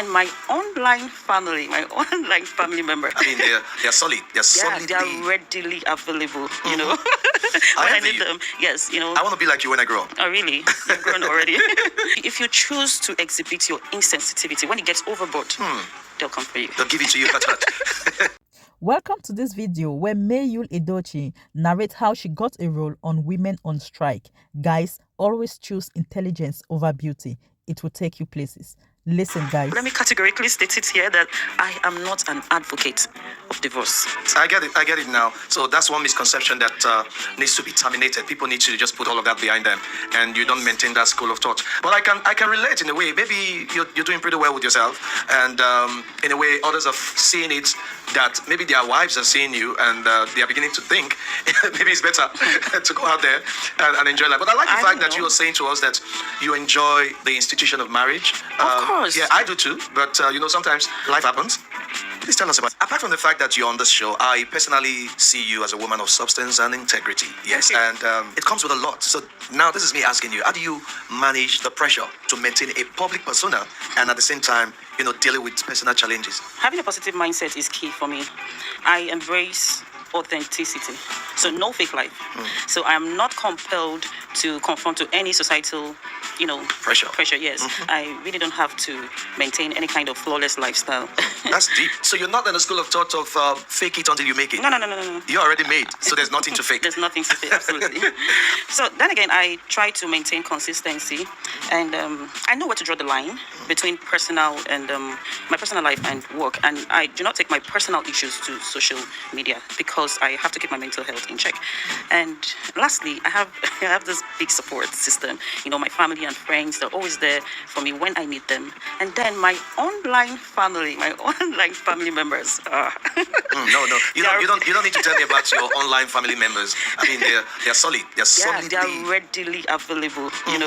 then my online family members. I mean, they're solid. They're solidly. They are readily available, when I need them. Yes, I want to be like you when I grow up. Oh, really? You've grown already. If you choose to exhibit your insensitivity, when it gets overboard, they'll come for you. They'll give it to you. Welcome to this video where May Yul Edochie narrates how she got a role on Women on Strike. Guys, always choose intelligence over beauty. It will take you places. Listen, guys. Let me categorically state it here that I am not an advocate of divorce. I get it now. So that's one misconception that needs to be terminated. People need to just put all of that behind them, and you don't maintain that school of thought. But I can relate in a way. Maybe you're doing pretty well with yourself, and in a way, others are seeing it that maybe their wives are seeing you, and they are beginning to think maybe it's better to go out there and enjoy life. But I like the fact that you are saying to us that you enjoy the institution of marriage. Of course. Yeah, I do too. But sometimes life happens. Please tell us about it. Apart from the fact that you're on this show, I personally see you as a woman of substance and integrity. Yes, and it comes with a lot. So now this is me asking you, how do you manage the pressure to maintain a public persona and at the same time, dealing with personal challenges? Having a positive mindset is key for me. I embrace authenticity. So no fake life. So I am not compelled to conform to any societal pressure. Yes. I really don't have to maintain any kind of flawless lifestyle. That's deep. So you're not in a school of thought of fake it until you make it. No. You're already made, so there's nothing to fake. There's nothing to fake, absolutely. So then again, I try to maintain consistency, and I know where to draw the line between personal and my personal life and work, and I do not take my personal issues to social media because I have to keep my mental health in check. And lastly, I have this big support system. My family and friends, they're always there for me when I need them. And then my online family members. No. You don't need to tell me about your online family members. I mean, they're solid. They're solidly. They are readily available. When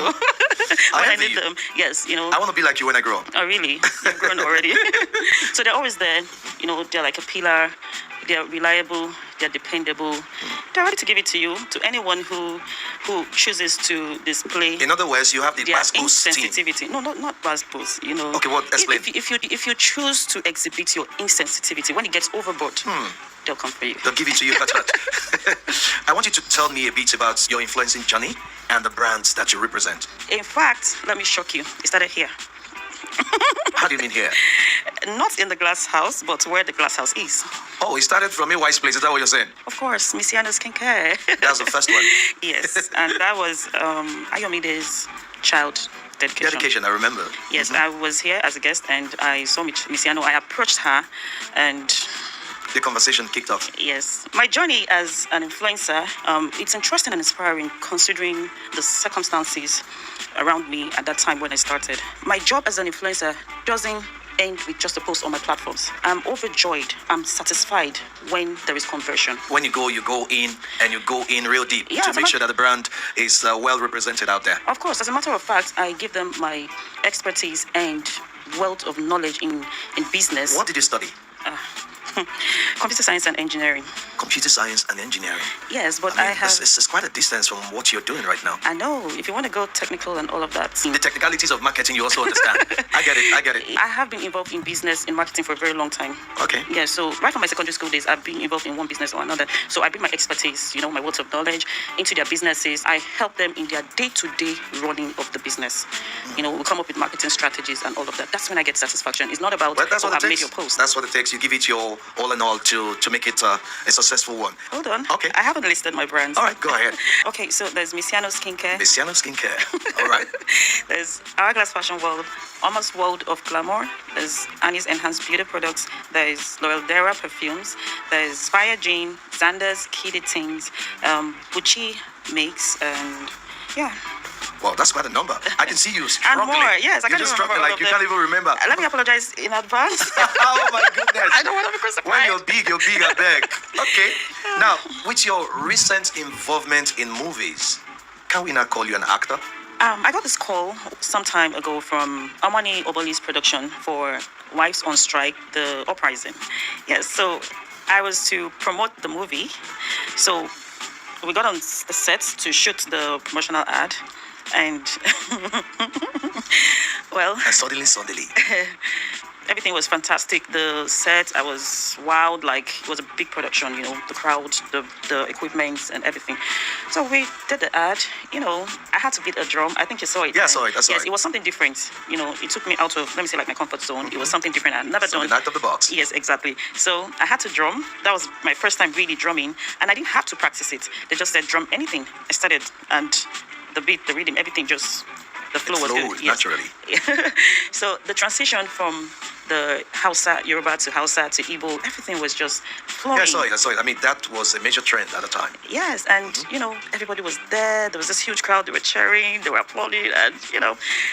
I need them. Yes. I want to be like you when I grow up. Oh, really? You've grown already. So they're always there. They're like a pillar. They're reliable, they're dependable. They're ready to give it to you, to anyone who chooses to display. In other words, you have the insensitivity. No, not basketballs. Okay, what? Explain. If you choose to exhibit your insensitivity, when it gets overboard, they'll come for you. They'll give it to you. I want you to tell me a bit about your influencing journey and the brands that you represent. In fact, let me shock you. It started here. How do you mean here? Not in the glass house, but where the glass house is. Oh, it started from a wise place. Is that what you're saying? Of course, Missiano's Skincare. That's the first one. Yes, and that was Ayomide's child dedication. I remember. Yes, I was here as a guest, and I saw Missiano. I approached her, and the conversation kicked off. Yes. My journey as an influencer, it's interesting and inspiring considering the circumstances around me at that time when I started. My job as an influencer doesn't end with just a post on my platforms. I'm overjoyed. I'm satisfied when there is conversion. When you go in and you go in real deep to make sure that the brand is well represented out there. Of course. As a matter of fact, I give them my expertise and wealth of knowledge in business. What did you study? Computer science and engineering. Computer science and engineering. Yes, but I have... It's quite a distance from what you're doing right now. I know. If you want to go technical and all of that. The technicalities of marketing, you also understand. I get it. I have been involved in business, in marketing for a very long time. Okay. Yeah, so right from my secondary school days, I've been involved in one business or another. So I bring my expertise, my wealth of knowledge into their businesses. I help them in their day-to-day running of the business. We come up with marketing strategies and all of that. That's when I get satisfaction. It's not about I've made your post. That's what it takes. You give it your all in all to make it a successful one. Hold on. Okay. I haven't listed my brands. All right, go ahead. Okay, so there's Missiano's Skincare. Missiano's Skincare. All right. There's Hourglass Fashion World, Almost World of Glamour. There's Annie's Enhanced Beauty Products. There's L'Oreal Dera Perfumes. There's Fire Jean, Xander's Kiddie Things, Gucci Makes, and yeah. Wow, that's quite a number. I can see you struggling. And more, yes. I can't just remember like you can't even remember. Let me apologize in advance. Oh my goodness. I don't want to be crucified. When you're big, I beg. Okay. Now, with your recent involvement in movies, can we now call you an actor? I got this call some time ago from Amani Oboli's production for Wives on Strike, the uprising. Yes, so I was to promote the movie. So we got on the set to shoot the promotional ad. And, well... And suddenly... everything was fantastic. The set, I was wowed. Like, it was a big production, the crowd, the equipment and everything. So we did the ad. I had to beat a drum. I think you saw it. Yeah, I saw it. Yes, it was something different. It took me out of, let me say, like my comfort zone. It was something different. I'd never done. Out of the box. Yes, exactly. So I had to drum. That was my first time really drumming, and I didn't have to practice it. They just said drum anything. I started, and the beat, the rhythm, everything just, the flow was good. Yes. Naturally. So the transition from the Hausa, Yoruba to Hausa to Igbo, everything was just flowing. Yeah, I saw it. I mean, that was a major trend at the time. Yes, and everybody was there. There was this huge crowd. They were cheering, they were applauding, and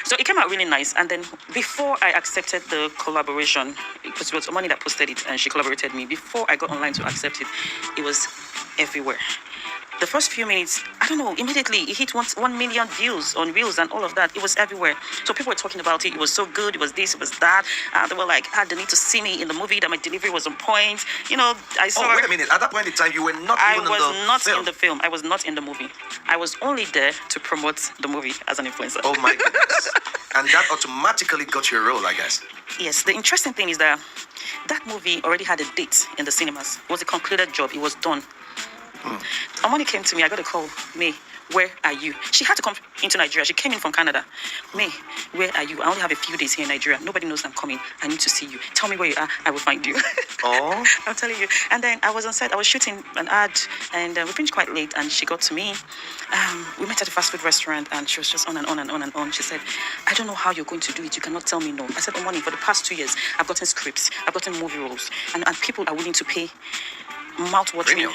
so it came out really nice. And then before I accepted the collaboration, because it was Omani that posted it, and she collaborated me. Before I got online to accept it, it was everywhere. The first few minutes, I don't know, immediately it hit 1 million views on Reels and all of that. It was everywhere. So people were talking about it. It was so good. It was this, it was that. They were like, they need to see me in the movie, that my delivery was on point. I saw... Oh, wait a minute. At that point in time, you were not in the film. I was not in the movie. I was only there to promote the movie as an influencer. Oh, my goodness. And that automatically got your role, I guess. Yes. The interesting thing is that movie already had a date in the cinemas. It was a concluded job. It was done. Omani came to me. I got a call. May, where are you? She had to come into Nigeria. She came in from Canada. May, where are you? I only have a few days here in Nigeria. Nobody knows I'm coming. I need to see you. Tell me where you are. I will find you. Oh. I'm telling you. And then I was on set. I was shooting an ad, and we finished quite late. And she got to me. We met at a fast food restaurant, and she was just on and on and on and on. She said, I don't know how you're going to do it. You cannot tell me no. I said, Omani, for the past 2 years, I've gotten scripts. I've gotten movie roles. And people are willing to pay mouth-watering.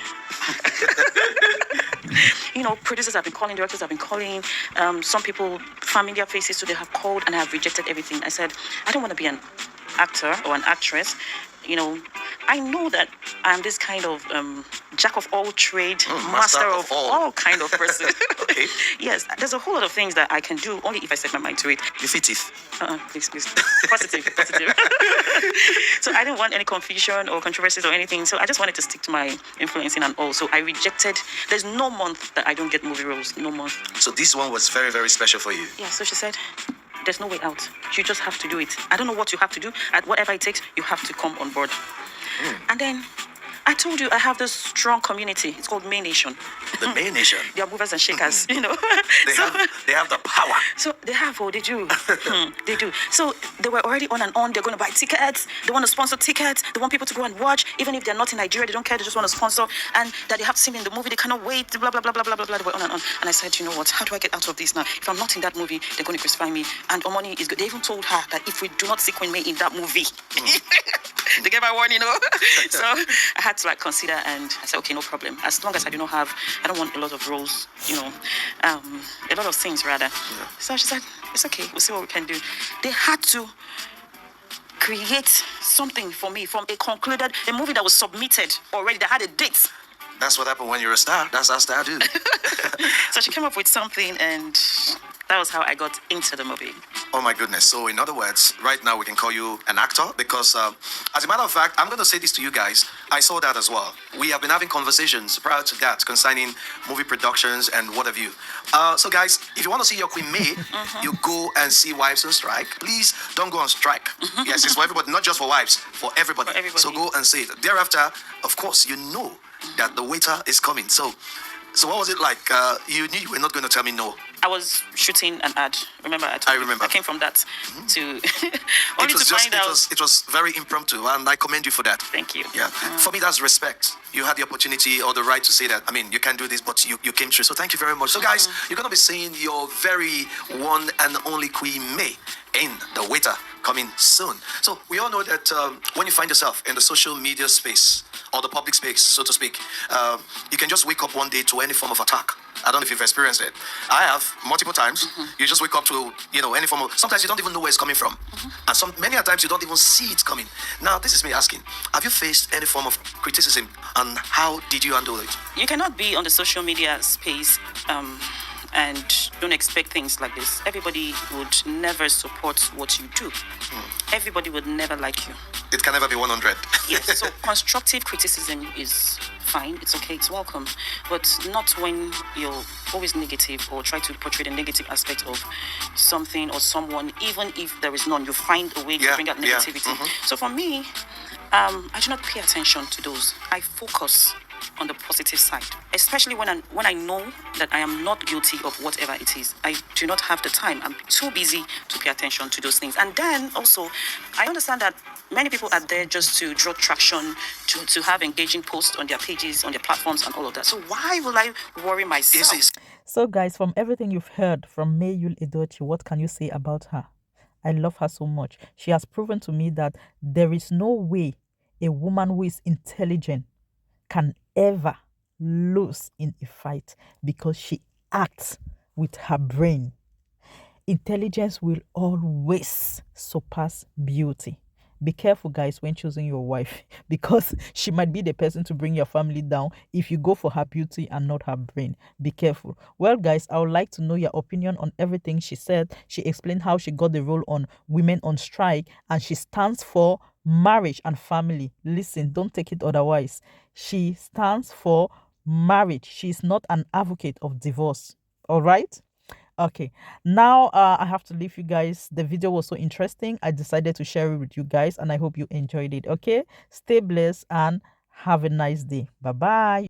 Producers have been calling, directors have been calling, some people, familiar faces, so they have called, and I have rejected everything. I said, I don't want to be an actor or an actress. I know that I'm this kind of jack of all trade, master of all kind of person. Okay. Yes, there's a whole lot of things that I can do only if I set my mind to it. You fit it. Please. Positive. So I didn't want any confusion or controversies or anything. So I just wanted to stick to my influencing and all. So I rejected. There's no month that I don't get movie roles. No month. So this one was very, very special for you. Yeah. So she said, there's no way out. You just have to do it. I don't know what you have to do. At whatever it takes, you have to come on board. And then I told you I have this strong community. It's called May Nation. The May Nation. They are movers and shakers, They have the power. So they have, they do. They do. So they were already on and on. They're going to buy tickets. They want to sponsor tickets. They want people to go and watch. Even if they're not in Nigeria, they don't care. They just want to sponsor. And that they have to see me in the movie. They cannot wait. Blah, blah, blah, blah, blah, blah, blah. They were on and on. And I said, you know what? How do I get out of this now? If I'm not in that movie, they're going to crucify me. And Omani is good. They even told her that if we do not see Queen May in that movie, they gave her warning, So I had to consider, and I said, okay, no problem. As long as I don't want a lot of roles, a lot of things rather. Yeah. So she said, it's okay, we'll see what we can do. They had to create something for me from a movie that was submitted already, that had a date. That's what happened when you're a star. That's how stars do. So she came up with something, and that was how I got into the movie. Oh my goodness. So in other words, right now we can call you an actor because as a matter of fact, I'm going to say this to you guys. I saw that as well. We have been having conversations prior to that concerning movie productions and what have you. So guys, if you want to see your Queen May, you go and see Wives on Strike. Please don't go on strike. Yes, it's for everybody, not just for wives, for everybody. So go and see it. Thereafter, of course, you know that the waiter is coming. So what was it like? You knew you were not going to tell me no. I was shooting an ad. Remember, I remember. I came from that to only to find out. It was very impromptu, and I commend you for that. Thank you. Yeah. For me, that's respect. You had the opportunity or the right to say that. I mean, you can do this, but you came through. So thank you very much. So guys, you're going to be seeing your very one and only Queen May in The Waiter coming soon. So we all know that when you find yourself in the social media space or the public space, so to speak, you can just wake up one day to any form of attack. I don't know if you've experienced it. I have multiple times. You just wake up to, any form of, sometimes you don't even know where it's coming from. And many a times you don't even see it coming. Now, this is me asking, have you faced any form of criticism and how did you handle it? You cannot be on the social media space and don't expect things like this. Everybody would never support what you do. Everybody would never like you. It can never be 100. Yes, so constructive criticism is fine, it's okay, it's welcome. But not when you're always negative or try to portray the negative aspect of something or someone, even if there is none, you find a way to bring out negativity. So for me, I do not pay attention to those. I focus on the positive side, especially when I know that I am not guilty of whatever it is. I do not have the time. I'm too busy to pay attention to those things. And then also, I understand that many people are there just to draw traction, to have engaging posts on their pages, on their platforms, and all of that. So why will I worry myself? So guys, from everything you've heard from May Yul Edochie, what can you say about her? I love her so much. She has proven to me that there is no way a woman who is intelligent can ever lose in a fight because she acts with her brain. Intelligence will always surpass beauty. Be careful, guys, when choosing your wife because she might be the person to bring your family down if you go for her beauty and not her brain. Be careful. Well, guys, I would like to know your opinion on everything she said. She explained how she got the role on Women on Strike, and she stands for marriage and family. Listen, don't take it otherwise. She stands for marriage. She's not an advocate of divorce. All right? Okay, now I have to leave you guys. The video was so interesting. I decided to share it with you guys, and I hope you enjoyed it. Okay, stay blessed and have a nice day. Bye bye.